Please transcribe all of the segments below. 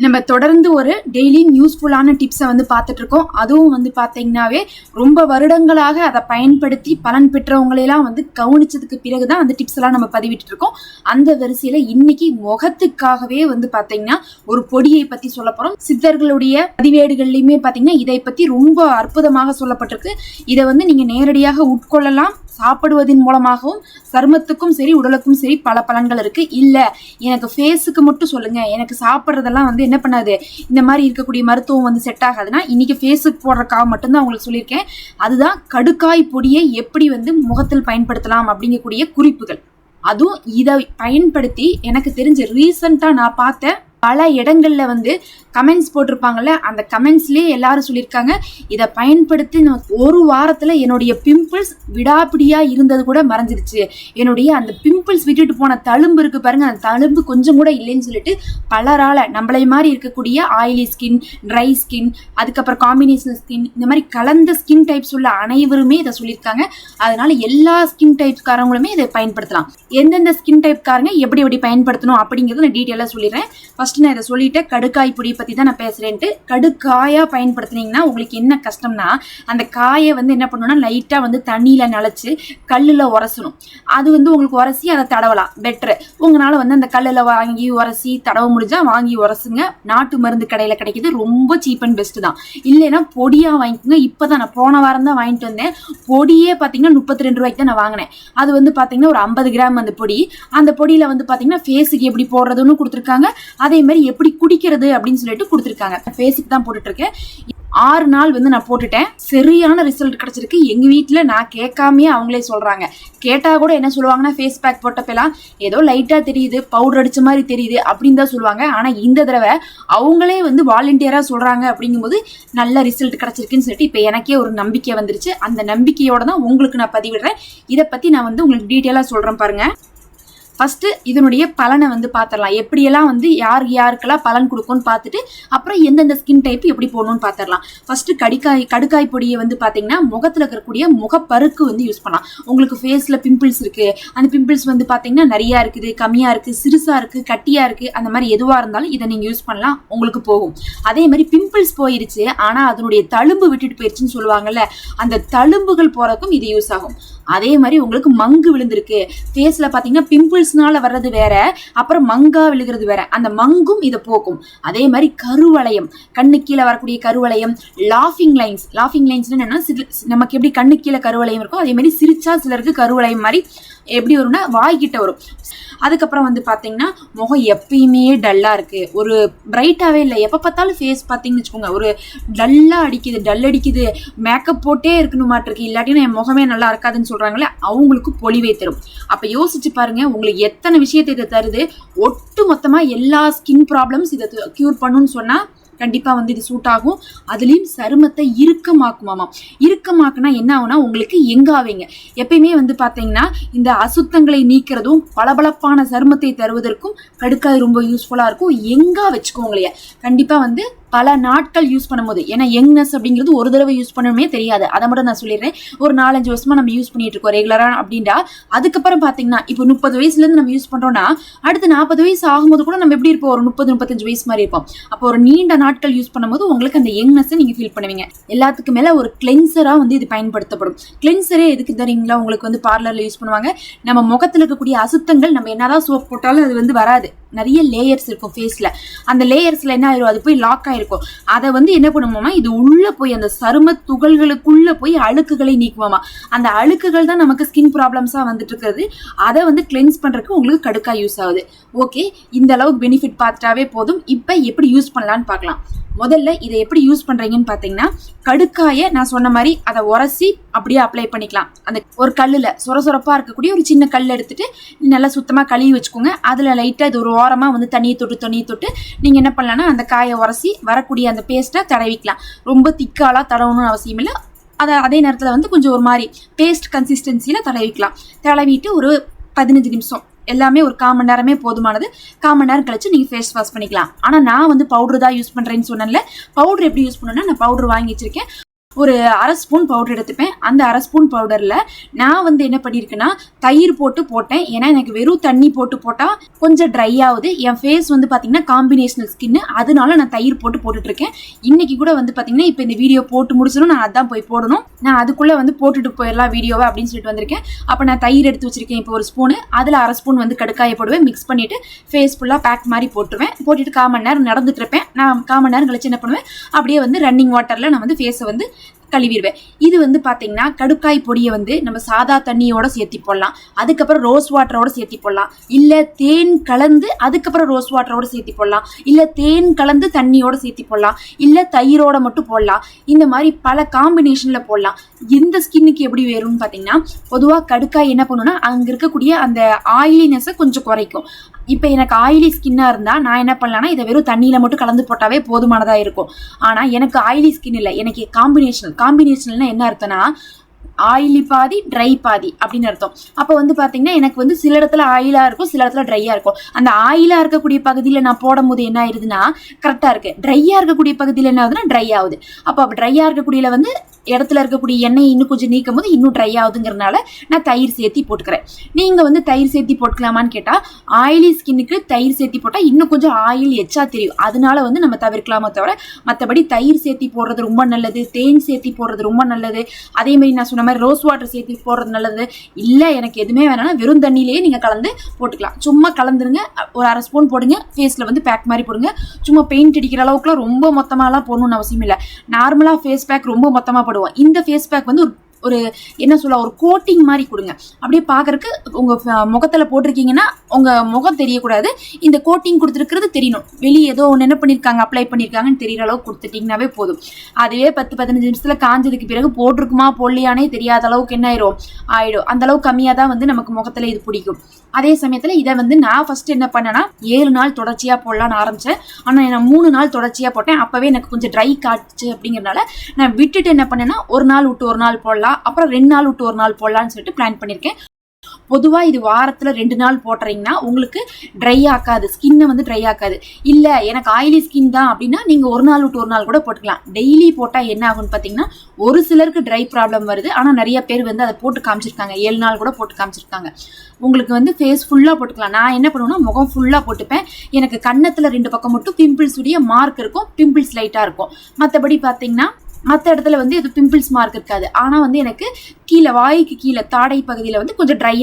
நம்ம தொடர்ந்து ஒரு டெய்லி யூஸ்ஃபுல்லான டிப்ஸை வந்து பார்த்துட்டு இருக்கோம். அதுவும் வந்து பார்த்தீங்கன்னாவே ரொம்ப வருடங்களாக அதை பயன்படுத்தி பலன் பெற்றவங்களையெல்லாம் வந்து கவனிச்சதுக்கு பிறகுதான் அந்த டிப்ஸ் எல்லாம் நம்ம பதிவிட்டு இருக்கோம். அந்த வரிசையில இன்னைக்கு முகத்துக்காகவே வந்து பார்த்தீங்கன்னா ஒரு பொடியை பத்தி சொல்ல போறோம். சித்தர்களுடைய பதிவேடுகள்லையுமே பார்த்தீங்கன்னா இதை பத்தி ரொம்ப அற்புதமாக சொல்லப்பட்டிருக்கு. இதை வந்து நீங்க நேரடியாக உட்கொள்ளலாம். சாப்பிடுவதன் மூலமாகவும் சருமத்துக்கும் சரி உடலுக்கும் சரி பல பலன்கள் இருக்கு. இல்ல எனக்கு ஃபேஸுக்கு மட்டும் சொல்லுங்க, எனக்கு சாப்பிட்றதெல்லாம் வந்து என்ன பண்ணாது, இந்த மாதிரி இருக்கக்கூடிய மருத்துவம் வந்து செட் ஆகாதுன்னா இன்னைக்கு ஃபேஸுக்கு போடுறக்காக மட்டும்தான் உங்களுக்கு சொல்லியிருக்கேன். அதுதான் கடுக்காய் பொடியை எப்படி வந்து முகத்தில் பயன்படுத்தலாம் அப்படிங்கக்கூடிய குறிப்புகள். அதுவும் இதை பயன்படுத்தி எனக்கு தெரிஞ்ச ரீசெண்டா நான் பார்த்த பல இடங்கள்ல வந்து கமெண்ட்ஸ் போட்டிருப்பாங்கல்ல, அந்த கமெண்ட்ஸ்லயே எல்லாரும் சொல்லியிருக்காங்க இதை பயன்படுத்தி ஒரு வாரத்துல என்னுடைய பிம்பிள்ஸ் விடாப்பிடியா இருந்தது கூட மறைஞ்சிருச்சு. என்னுடைய அந்த பிம்பிள்ஸ் விட்டுட்டு போன தழும்பு இருக்கு பாருங்க, அந்த தழும்பு கொஞ்சம் கூட இல்லைன்னு சொல்லிட்டு பலரால நம்மளை மாதிரி இருக்கக்கூடிய ஆயிலி ஸ்கின், ட்ரை ஸ்கின், அதுக்கப்புறம் காம்பினேஷன் ஸ்கின், இந்த மாதிரி கலந்த ஸ்கின் டைப்ஸ் உள்ள அனைவருமே இதை சொல்லியிருக்காங்க. அதனால எல்லா ஸ்கின் டைப்காரங்களுமே இதை பயன்படுத்தலாம். எந்தெந்த ஸ்கின் டைப்காரங்க எப்படி எப்படி பயன்படுத்தணும் அப்படிங்கிறத நான் டீட்டெயிலாக சொல்லிடுறேன். ஃபர்ஸ்ட் நான் இதை சொல்லிட்டு கடுக்காய் பொடி பத்தி தான் நான் பேசுறேன்ட்டு. கடுக்காயா பயன்படுத்தினீங்கன்னா உங்களுக்கு என்ன கஷ்டம்னா, அந்த காயை வந்து என்ன பண்ணணும்னா லைட்டா வந்து தண்ணியில நனைச்சு கல்லுல உரசணும். அது வந்து உங்களுக்கு உரசி அதை தடவலாம் பெட்ரு. உங்களால வந்து அந்த கல்லுல வாங்கி உரசி தடவ முடிஞ்சா வாங்கி உரசுங்க. நாட்டு மருந்து கடையில கிடைக்குது, ரொம்ப சீப் அண்ட் பெஸ்ட் தான். இல்லைன்னா பொடியா வாங்கிக்கோங்க. இப்பதான் நான் போன வாரம் தான் வாங்கிட்டு வந்தேன். பொடியே பாத்தீங்கன்னா 32 ரூபாய்க்கு தான் நான் வாங்கினேன். அது வந்து பாத்தீங்கன்னா ஒரு 50 கிராம் அந்த பொடி. அந்த பொடியில வந்து பாத்தீங்கன்னா ஃபேஸுக்கு எப்படி போடுறதுன்னு கொடுத்துருக்காங்க, அதே மாதிரி எப்படி குடிக்கிறது அப்படின்னு சொல்லிட்டு கொடுத்துருக்காங்க. ஃபேஸுக்கு தான் போட்டுட்டு இருக்கேன். 6 நாள் வந்து நான் போட்டுட்டேன். சரியான ரிசல்ட் கிடைச்சிருக்கு. எங்க வீட்டுல நான் கேட்காமயே அவங்களே சொல்றாங்க. கேட்டா கூட என்ன சொல்லுவாங்கன்னா, ஃபேஸ் பேக் போட்டப்பெல்லாம் ஏதோ லைட்டா தெரியுது, பவுடர் அடிச்ச மாதிரி தெரியுது அப்படின்னு தான் சொல்லுவாங்க. ஆனா இந்த தடவை அவங்களே வந்து வாலண்டியரா சொல்றாங்க. அப்படிங்கும்போது நல்ல ரிசல்ட் கிடைச்சிருக்குன்னு சொல்லிட்டு இப்ப எனக்கே ஒரு நம்பிக்கை வந்துருச்சு. அந்த நம்பிக்கையோட தான் உங்களுக்கு நான் பதிவிடுறேன். இதை பத்தி நான் வந்து உங்களுக்கு டீட்டெயிலா சொல்றேன் பாருங்க. ஃபர்ஸ்ட் இதனுடைய பலனை வந்து பார்த்துடலாம். எப்படியெல்லாம் வந்து யாருக்கெல்லாம் பலன் கொடுக்கும்னு பார்த்துட்டு அப்புறம் எந்தெந்த ஸ்கின் டைப் எப்படி போடணும்னு பார்த்துடலாம். ஃபர்ஸ்ட் கடுக்காய் பொடியை வந்து பார்த்தீங்கன்னா முகத்தில் இருக்கக்கூடிய முகப்பருக்கு வந்து யூஸ் பண்ணலாம். உங்களுக்கு ஃபேஸில் பிம்பிள்ஸ் இருக்கு, அந்த பிம்பிள்ஸ் வந்து பார்த்தீங்கன்னா நிறையா இருக்குது, கம்மியாக இருக்கு, சிறுசா இருக்கு, கட்டியா இருக்கு, அந்த மாதிரி எதுவாக இருந்தாலும் இதை நீங்கள் யூஸ் பண்ணலாம், உங்களுக்கு போகும். அதே மாதிரி பிம்பிள்ஸ் போயிருச்சு ஆனால் அதனுடைய தழும்பு விட்டுட்டு போயிருச்சுன்னு சொல்லுவாங்கல்ல, அந்த தழும்புகள் போறதுக்கும் இது யூஸ் ஆகும். அதே மாதிரி உங்களுக்கு மங்கு விழுந்திருக்கு, ஃபேஸ்ல பார்த்தீங்கன்னா பிம்பிள்ஸ்னால வர்றது வேற, அப்புறம் மங்கா விழுகிறது வேற, அந்த மங்கும் இதை போக்கும். அதே மாதிரி கருவளையம், கண்ணு கீழே வரக்கூடிய கருவளையம், லாஃபிங் லைன்ஸ் என்னன்னா நமக்கு எப்படி கண்ணு கீழே கருவளையம் இருக்கும் அதே மாதிரி சிரிச்சா சிலருக்கு கருவளையம் மாதிரி எப்படி வரும்னா வாய்கிட்ட வரும். அதுக்கப்புறம் வந்து பார்த்தீங்கன்னா முகம் எப்பயுமே டல்லா இருக்கு, ஒரு பிரைட்டாவே இல்லை, எப்போ பார்த்தாலும் ஃபேஸ் பார்த்தீங்கன்னு வச்சுக்கோங்க ஒரு டல் அடிக்குது, மேக்கப் போட்டே இருக்கணும் மாட்டிருக்கு, இல்லாட்டினா என் முகமே நல்லா இருக்காதுன்னு சொல்றாங்களே, அவங்களுக்கு பொலிவை தரும். அப்ப யோசிச்சு பாருங்க, உங்களுக்கு எத்தனை விஷயத்தை இதை தருது. ஒட்டு மொத்தமா எல்லா ஸ்கின் ப்ராப்ளம்ஸ் இதை கியூர் பண்ணுன்னு சொன்னா கண்டிப்பா வந்து இது சூட் ஆகும். அதுலயும் சருமத்தை இறுக்கமாக்குமாமா. இறுக்கமாக்குனா என்ன ஆகுனா உங்களுக்கு எங்காவீங்க. எப்பயுமே வந்து பாத்தீங்கன்னா இந்த அசுத்தங்களை நீக்கிறதும் பளபளப்பான சருமத்தை தருவதற்கும் கடுக்காய் ரொம்ப யூஸ்ஃபுல்லா இருக்கும். எங்கா வச்சுக்கோங்களையே கண்டிப்பா வந்து பல நாட்கள் யூஸ் பண்ணும்போது, ஏன்னா யங்னஸ் அப்படிங்கிறது ஒரு தடவை யூஸ் பண்ணணுமே தெரியாது. அதை மட்டும் நான் சொல்லிடுறேன். ஒரு 4-5 வருஷமா நம்ம யூஸ் பண்ணிட்டு இருக்கோம் ரெகுலரா அப்படின்னா, அதுக்கப்புறம் பாத்தீங்கன்னா இப்போ 30 வயசுல இருந்து நம்ம யூஸ் பண்றோம்னா அடுத்து 40 வயசு ஆகும்போது கூட நம்ம எப்படி இருப்போம், ஒரு 30-35 வயசு மாதிரி இருப்போம். அப்போ ஒரு நீண்ட நாட்கள் யூஸ் பண்ணும்போது உங்களுக்கு அந்த யங்னஸ் நீங்க ஃபீல் பண்ணுவீங்க. எல்லாத்துக்கு மேல ஒரு கிளென்சரா வந்து இது பயன்படுத்தப்படும். கிளென்சரே எதுக்கு தெரியுங்களா, உங்களுக்கு வந்து பார்லர்ல யூஸ் பண்ணுவாங்க. நம்ம முகத்துல இருக்கக்கூடிய அசுத்தங்கள் நம்ம என்னதான் சோப் போட்டாலும் அது வந்து வராது. நிறைய லேயர்ஸ் இருக்கும் ஃபேஸ்ல, அந்த லேயர்ஸ்ல என்ன ஆயிரும், அது போய் லாக் ஆயிருக்கும். அதை வந்து என்ன பண்ணுவோமா, இது உள்ள போய் அந்த சரும துகள்களுக்குள்ள போய் அழுக்குகளை நீக்குவோமா. அந்த அழுக்குகள் தான் நமக்கு ஸ்கின் ப்ராப்ளம்ஸா வந்துட்டு இருக்கிறது. அதை வந்து கிளென்ஸ் பண்றதுக்கு உங்களுக்கு கடுக்காய் யூஸ் ஆகுது. ஓகே, இந்த அளவுக்கு பெனிஃபிட் பார்த்துட்டாவே போதும். இப்ப எப்படி யூஸ் பண்ணலான்னு பார்க்கலாம். முதல்ல இதை எப்படி யூஸ் பண்றீங்கன்னு பாத்தீங்கன்னா, கடுக்காயை நான் சொன்ன மாதிரி அதை உரசி அப்படியே அப்ளை பண்ணிக்கலாம். அந்த ஒரு கல்லுல சொரசொரப்பா இருக்கக்கூடிய ஒரு சின்ன கல் எடுத்துட்டு நல்லா சுத்தமா கழுவி வச்சுக்கோங்க. அதுல லைட்டா இது ஒரு ஓரமா வந்து தண்ணியை தொட்டு நீங்க என்ன பண்ணலாம்னா அந்த காயை உரசி வரக்கூடிய அந்த பேஸ்ட்டை தடவிக்கலாம். ரொம்ப திக்காலா தடவணும்னு அவசியம் இல்லை. அதே நேரத்துல வந்து கொஞ்சம் ஒரு மாதிரி பேஸ்ட் கன்சிஸ்டன்சியில தடவிக்கலாம். தடவிட்டு ஒரு 15 நிமிஷம், எல்லாமே ஒரு 1/4 மணி நேரமே போதுமானது. 1/4 மணி நேரம் கழிச்சு நீங்க ஃபேஸ் வாஷ் பண்ணிக்கலாம். ஆனா நான் வந்து பவுடர் தான் யூஸ் பண்றேன்னு சொன்னேன்ல, பவுடர் எப்படி யூஸ் பண்ணணும்னா நான் பவுடர் வாங்கி வச்சிருக்கேன். ஒரு அரை ஸ்பூன் பவுடர் எடுத்துப்பேன். அந்த அரை ஸ்பூன் பவுடரில் நான் வந்து என்ன பண்ணியிருக்கேன்னா தயிர் போட்டேன். ஏன்னா எனக்கு வெறும் தண்ணி போட்டால் கொஞ்சம் ட்ரை ஆகுது. என் ஃபேஸ் வந்து பார்த்தீங்கன்னா காம்பினேஷனல் ஸ்கின்னு, அதனால நான் தயிர் போட்டுட்ருக்கேன். இன்னைக்கு கூட வந்து பார்த்தீங்கன்னா இப்போ இந்த வீடியோ போட்டு முடிச்சணும், நான் அதான் போய் போடணும். நான் அதுக்குள்ளே வந்து போட்டுட்டு போயிடலாம் வீடியோவை அப்படின்னு சொல்லிட்டு வந்திருக்கேன். அப்போ நான் தயிர் எடுத்து வச்சிருக்கேன் இப்போ ஒரு ஸ்பூனு, அதில் அரை ஸ்பூன் வந்து கடுக்காயை போடுவேன். மிக்ஸ் பண்ணிவிட்டு ஃபேஸ் ஃபுல்லாக பேக் மாதிரி போட்டுருவேன். போட்டுட்டு 1/4 மணி நேரம் நடந்துட்டு இருப்பேன். நான் 1/4 மணி நேரம் கழிச்சு என்ன பண்ணுவேன், அப்படியே வந்து ரன்னிங் வாட்டரில் நான் வந்து ஃபேஸை வந்து கழுவிடுவேன். இது வந்து பார்த்தீங்கன்னா கடுக்காய் பொடியை வந்து நம்ம சாதா தண்ணியோட சேர்த்தி போடலாம், அதுக்கப்புறம் ரோஸ் வாட்டரோட சேர்த்தி போடலாம், இல்லை தேன் கலந்து அதுக்கப்புறம் ரோஸ் வாட்டரோட சேர்த்தி போடலாம், இல்லை தேன் கலந்து தண்ணியோட சேர்த்தி போடலாம், இல்லை தயிரோட மட்டும் போடலாம். இந்த மாதிரி பல காம்பினேஷனில் போடலாம். இந்த ஸ்கின்னுக்கு எப்படி வேணும்னு பார்த்தீங்கன்னா, பொதுவாக கடுக்காய் என்ன பண்ணுன்னா அங்கே இருக்கக்கூடிய அந்த ஆயிலினஸை கொஞ்சம் குறைக்கும். இப்போ எனக்கு ஆயிலி ஸ்கின்னாக இருந்தால் நான் என்ன பண்ணலான்னா இதை வெறும் தண்ணியில் மட்டும் கலந்து போட்டாவே போதுமானதாக இருக்கும். ஆனால் எனக்கு ஆயிலி ஸ்கின் இல்லை, எனக்கு காம்பினேஷனல்னா என்ன அர்த்தம்னா ஆயிலி பாதி ட்ரை பாதி அப்படின்னு அர்த்தம். அப்போ வந்து பார்த்தீங்கன்னா எனக்கு வந்து சில இடத்துல ஆயிலாக இருக்கும், சில இடத்துல ட்ரையாக இருக்கும். அந்த ஆயிலாக இருக்கக்கூடிய பகுதியில் நான் போடும் போது என்ன ஆயிடுதுன்னா கரெக்டாக இருக்குது. ட்ரையாக இருக்கக்கூடிய பகுதியில் என்ன ஆகுதுன்னா ட்ரை ஆகுது. அப்போ ட்ரையாக இருக்கக்கூடியல வந்து இடத்துல இருக்கக்கூடிய எண்ணெய் இன்னும் கொஞ்சம் நீக்கும் போது இன்னும் ட்ரை ஆகுதுங்கிறதுனால நான் தயிர் சேர்த்தி போட்டுக்கிறேன். நீங்கள் வந்து தயிர் சேர்த்தி போட்டுக்கலாமான்னு கேட்டால் ஆயிலி ஸ்கின்னுக்கு தயிர் சேர்த்தி போட்டால் இன்னும் கொஞ்சம் ஆயில் எச்சா தெரியும், அதனால வந்து நம்ம தவிர்க்கலாமோ தவிர மற்றபடி தயிர் சேர்த்தி போடுறது ரொம்ப நல்லது, தேன் சேர்த்தி போடுறது ரொம்ப நல்லது. அதே மாதிரி நான் சொன்ன மாதிரி ரோஸ் வாட்டர் சேர்த்தி போடுறது நல்லது. இல்லை எனக்கு எதுவுமே வேணாம்னா வெறும் தண்ணியிலேயே நீங்கள் கலந்து போட்டுக்கலாம். சும்மா கலந்துருங்க, ஒரு அரை ஸ்பூன் போடுங்க, ஃபேஸில் வந்து பேக் மாதிரி போடுங்க. சும்மா பெயிண்ட் அடிக்கிற அளவுக்குலாம் ரொம்ப மொத்தமாலாம் போடணும்னு அவசியம் இல்லை. நார்மலாக ஃபேஸ் பேக் ரொம்ப மொத்தமாக போடுவோம். இந்த ஃபேஸ் பேக் வந்து ஒரு என்ன சொல்ல ஒரு கோட்டிங் மாதிரி கொடுங்க. அப்படியே பார்க்கறதுக்கு உங்கள் முகத்தில் போட்டிருக்கீங்கன்னா உங்கள் முகம் தெரியக்கூடாது, இந்த கோட்டிங் கொடுத்துருக்கிறது தெரியணும். வெளியே ஏதோ ஒன்று என்ன பண்ணியிருக்காங்க அப்ளை பண்ணியிருக்காங்கன்னு தெரியிற அளவுக்கு கொடுத்துட்டிங்கனாவே போதும். அதுவே 10-15 நிமிஷத்தில் காஞ்சதுக்கு பிறகு போட்டிருக்குமா போடலையானே தெரியாத அளவுக்கு என்ன ஆயிடும். அந்த அளவுக்கு கம்மியாக தான் வந்து நமக்கு முகத்தில் இது பிடிக்கும். அதே சமயத்தில் இதை வந்து நான் ஃபர்ஸ்ட் என்ன பண்ணேன்னா 7 நாள் தொடர்ச்சியாக போடலான்னு ஆரம்பித்தேன். ஆனால் நான் 3 நாள் தொடர்ச்சியாக போட்டேன். அப்போவே எனக்கு கொஞ்சம் ட்ரை காட்டுச்சு அப்படிங்கிறனால நான் விட்டுட்டு என்ன பண்ணேன்னா ஒரு நாள் விட்டு ஒரு நாள் போடலாம், அப்புறம் 2 நாள் விட்டு ஒரு நாள் போடலான்னு சொல்லிட்டு பிளான் பண்ணியிருக்கேன். பொதுவாக இது வாரத்தில் 2 நாள் போடுறீங்கன்னா உங்களுக்கு ட்ரை ஆக்காது, ஸ்கின்னை வந்து ட்ரை ஆக்காது. இல்லை எனக்கு ஆயிலி ஸ்கின் தான் அப்படின்னா நீங்கள் ஒரு நாள் விட்டு ஒரு நாள் கூட போட்டுக்கலாம். டெய்லி போட்டால் என்ன ஆகும்னு பார்த்தீங்கன்னா ஒரு சிலருக்கு ட்ரை ப்ராப்ளம் வருது, ஆனால் நிறைய பேர் வந்து அதை போட்டு காமிச்சிருக்காங்க, 7 நாள் கூட போட்டு காமிச்சிருக்காங்க. உங்களுக்கு வந்து ஃபேஸ் ஃபுல்லாக போட்டுக்கலாம். நான் என்ன பண்ணுவேன்னா முகம் ஃபுல்லாக போட்டுப்பேன். எனக்கு கன்னத்தில் 2 பக்கம் மட்டும் பிம்பிள்ஸ் உடைய மார்க் இருக்கும், பிம்பிள்ஸ் லைட்டாக இருக்கும். மற்றபடி பார்த்தீங்கன்னா மற்ற இடத்துல வந்து இது பிம்பிள்ஸ் மார்க் இருக்காது. ஆனால் வந்து எனக்கு கீழே வாய்க்கு கீழே தாடை பகுதியில் வந்து கொஞ்சம் ட்ரை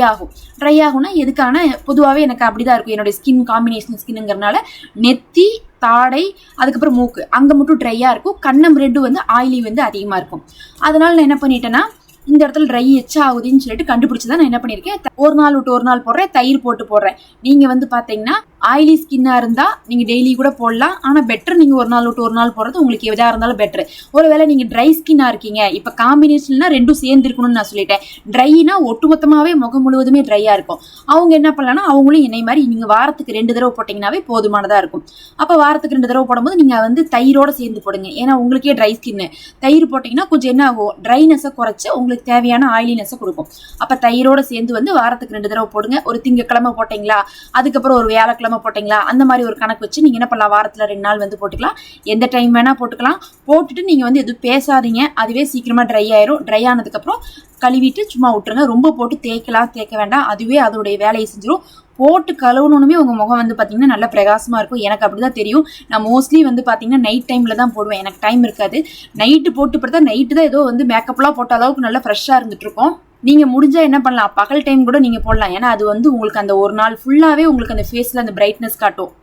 ஆகும்னா எதுக்கான பொதுவாகவே எனக்கு அப்படிதான் இருக்கும். என்னுடைய ஸ்கின் காம்பினேஷன் ஸ்கின்னுங்கிறதுனால நெத்தி தாடை அதுக்கப்புறம் மூக்கு அங்கே மட்டும் ட்ரையாக இருக்கும். கண்ணம் 2 வந்து ஆயிலி வந்து அதிகமாக இருக்கும். அதனால நான் என்ன பண்ணிட்டேன்னா இந்த இடத்துல ட்ரை எச்சா ஆகுதுன்னு சொல்லிட்டு கண்டுபிடிச்சி தான் நான் என்ன பண்ணியிருக்கேன், ஒரு நாள் விட்டு ஒரு நாள் போடுறேன், தயிர் போடுறேன். நீங்கள் வந்து பார்த்தீங்கன்னா ஆயிலி ஸ்கின்னாக இருந்தால் நீங்கள் டெய்லி கூட போடலாம். ஆனால் பெட்டர் நீங்கள் ஒரு நாள் விட்டு ஒரு நாள் போடுறது உங்களுக்கு எதாக இருந்தாலும் பெட்ரு. ஒருவேளை நீங்கள் ட்ரை ஸ்கின்னாக இருக்கீங்க, இப்போ காம்பினேஷன்னா 2 சேர்ந்து இருக்கணும்னு நான் சொல்லிட்டேன். ட்ரைனா ஒட்டுமொத்தமாகவே முகம் முழுவதுமே ட்ரையாக இருக்கும். அவங்க என்ன பண்ணலாம்னா அவங்களும் என்னை மாதிரி நீங்கள் வாரத்துக்கு 2 தடவை போட்டிங்கனாவே போதுமானதாக இருக்கும். அப்போ வாரத்துக்கு 2 தடவை போடும்போது நீங்கள் வந்து தயிரோட சேர்ந்து போடுங்க. ஏன்னா உங்களுக்கே ட்ரை ஸ்கின்னு, தயிர் போட்டிங்கன்னா கொஞ்சம் என்ன ஆகும், ட்ரைனஸை குறைச்சி உங்களுக்கு தேவையான ஆயிலினஸை கொடுக்கும். அப்போ தயிரோட சேர்ந்து வந்து வாரத்துக்கு 2 தடவை போடுங்க. ஒரு திங்கக்கிழமை போட்டிங்களா, அதுக்கப்புறம் ஒரு வியாழக்கிழமை போட்டிங்களா, அந்த மாதிரி ஒரு கணக்கு வச்சு நீங்கள் என்ன பண்ணலாம், வாரத்தில் 2 நாள் வந்து போட்டுக்கலாம். எந்த டைம் வேணால் போட்டுக்கலாம். போட்டுட்டு நீங்கள் வந்து எதுவும் பேசாதீங்க, அதுவே சீக்கிரமாக ட்ரை ஆயிரும். ட்ரை ஆனதுக்கப்புறம் கழுவிட்டு சும்மா விட்டுருங்க. ரொம்ப போட்டு தேய்க்க வேண்டாம், அதுவே அதோடைய வேலையை செஞ்சிடும். போட்டு கழுவணுமே உங்கள் முகம் வந்து பார்த்தீங்கன்னா நல்லா பிரகாசமாக இருக்கும். எனக்கு அப்படி தான் தெரியும். நான் மோஸ்ட்லி வந்து பார்த்தீங்கன்னா நைட் டைமில் தான் போடுவேன், எனக்கு டைம் இருக்காது. நைட்டு போட்டு பார்த்தா நைட்டு தான் ஏதோ வந்து மேக்கப்லாம் போட்ட அளவுக்கு நல்லா ஃப்ரெஷ்ஷாக இருந்துட்டு இருக்கும். நீங்கள் முடிஞ்சால் என்ன பண்ணலாம், பகல் டைம் கூட நீங்கள் போடலாம். ஏன்னா அது வந்து உங்களுக்கு அந்த ஒரு நாள் ஃபுல்லாகவே உங்களுக்கு அந்த ஃபேஸில் அந்த பிரைட்னஸ் காட்டும்.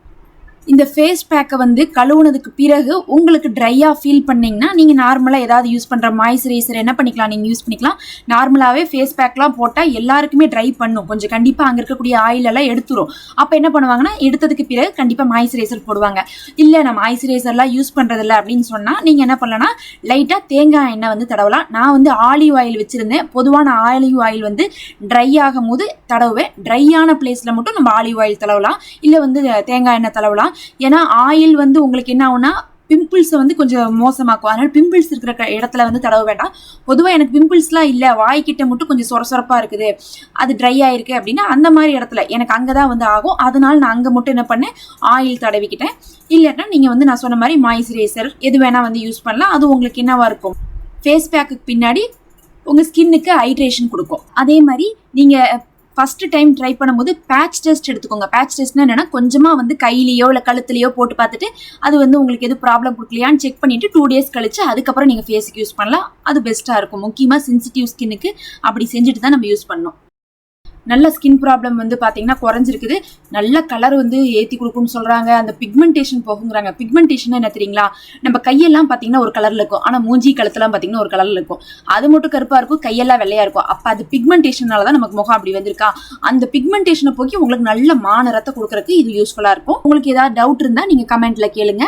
இந்த ஃபேஸ் பேக்கை வந்து கழுவுனதுக்கு பிறகு உங்களுக்கு ட்ரையாக ஃபீல் பண்ணிங்கன்னா நீங்கள் நார்மலாக ஏதாவது யூஸ் பண்ணுற மாய்ஸ்சரைசர் என்ன பண்ணிக்கலாம், நீங்கள் யூஸ் பண்ணிக்கலாம். நார்மலாகவே ஃபேஸ் பேக்லாம் போட்டால் எல்லாருக்குமே ட்ரை பண்ணும், கொஞ்சம் கண்டிப்பாக அங்கே இருக்கக்கூடிய ஆயிலெல்லாம் எடுத்துரும். அப்போ என்ன பண்ணுவாங்கன்னா எடுத்ததுக்கு பிறகு கண்டிப்பாக மாய்ஸ்சரைசர் போடுவாங்க. இல்லை நான் மாய்ஸ்சரைசர்லாம் யூஸ் பண்ணுறதில்ல அப்படின்னு சொன்னால் நீங்கள் என்ன பண்ணலாம்னா லைட்டாக தேங்காய் எண்ணெய் வந்து தடவலாம். நான் வந்து ஆலிவ் ஆயில் வச்சுருந்தேன். பொதுவான ஆலிவ் ஆயில் வந்து ட்ரை ஆகும் போது தடவுவேன். ட்ரையான பிளேஸில் மட்டும் நம்ம ஆலிவ் ஆயில் தடவலாம், இல்லை வந்து தேங்காய் எண்ணெய் தடவலாம். ஏன்னா ஆயில் வந்து உங்களுக்கு என்ன ஆகும்னா பிம்பிள்ஸை வந்து கொஞ்சம் மோசமாக்கும். அதனால பிம்பிள்ஸ் இருக்கிற இடத்துல வந்து தடவ வேண்டாம். பொதுவாக எனக்கு பிம்பிள்ஸ்லாம் இல்லை, வாய்க்கிட்ட மட்டும் கொஞ்சம் சொரசொரப்பாக இருக்குது, அது ட்ரை ஆயிருக்கு அப்படின்னா அந்த மாதிரி இடத்துல எனக்கு அங்கே தான் வந்து ஆகும். அதனால நான் அங்கே மட்டும் என்ன பண்ணேன், ஆயில் தடவிக்கிட்டேன். இல்லைன்னா நீங்கள் வந்து நான் சொன்ன மாதிரி மாய்ஸ்சரைசர் எது வேணால் வந்து யூஸ் பண்ணலாம். அது உங்களுக்கு என்னவா இருக்கும், ஃபேஸ் பேக்குக்கு பின்னாடி உங்கள் ஸ்கின்னுக்கு ஹைட்ரேஷன் கொடுக்கும். அதே மாதிரி நீங்கள் ஃபர்ஸ்ட் டைம் ட்ரை பண்ணும்போது பேட்ச் டெஸ்ட் எடுத்துக்கோங்க. பேட்ச் டெஸ்ட்னா என்னன்னா, கொஞ்சமாக வந்து கையிலையோ இல்லை கழுத்துலையோ போட்டு பார்த்துட்டு அது வந்து உங்களுக்கு எதுவும் ப்ராப்ளம் கொடுக்கலையான்னு செக் பண்ணிட்டு 2 days கழிச்சு அதுக்கப்புறம் நீங்கள் ஃபேஸுக்கு யூஸ் பண்ணலாம். அது பெஸ்ட்டாக இருக்கும். முக்கியமாக சென்சிட்டிவ் ஸ்கின்னுக்கு அப்படி செஞ்சுட்டு தான் நம்ம யூஸ் பண்ணணும். நல்ல ஸ்கின் ப்ராப்ளம் வந்து பார்த்தீங்கன்னா குறைஞ்சிருக்குது. நல்ல கலர் வந்து ஏற்றி கொடுக்கும்னு சொல்கிறாங்க. அந்த பிக்மெண்டேஷன் போகுங்கிறாங்க. பிக்மெண்டேஷன் என்ன தெரியுங்களா, நம்ம கையெல்லாம் பார்த்தீங்கன்னா ஒரு கலரில் இருக்கும், ஆனால் மூஞ்சி கழுத்தெல்லாம் பார்த்தீங்கன்னா ஒரு கலரில் இருக்கும். அது மட்டும் கருப்பாக இருக்கும், கையெல்லாம் வெள்ளையாக இருக்கும். அப்போ அது பிக்மெண்டேஷனால தான் நமக்கு முகம் அப்படி வந்திருக்கா. அந்த பிக்மெண்டேஷனை போக்கி உங்களுக்கு நல்ல மாநிறத்தை கொடுக்கறதுக்கு இது யூஸ்ஃபுல்லாக இருக்கும். உங்களுக்கு ஏதாவது டவுட் இருந்தால் நீங்கள் கமெண்ட்டில் கேளுங்க.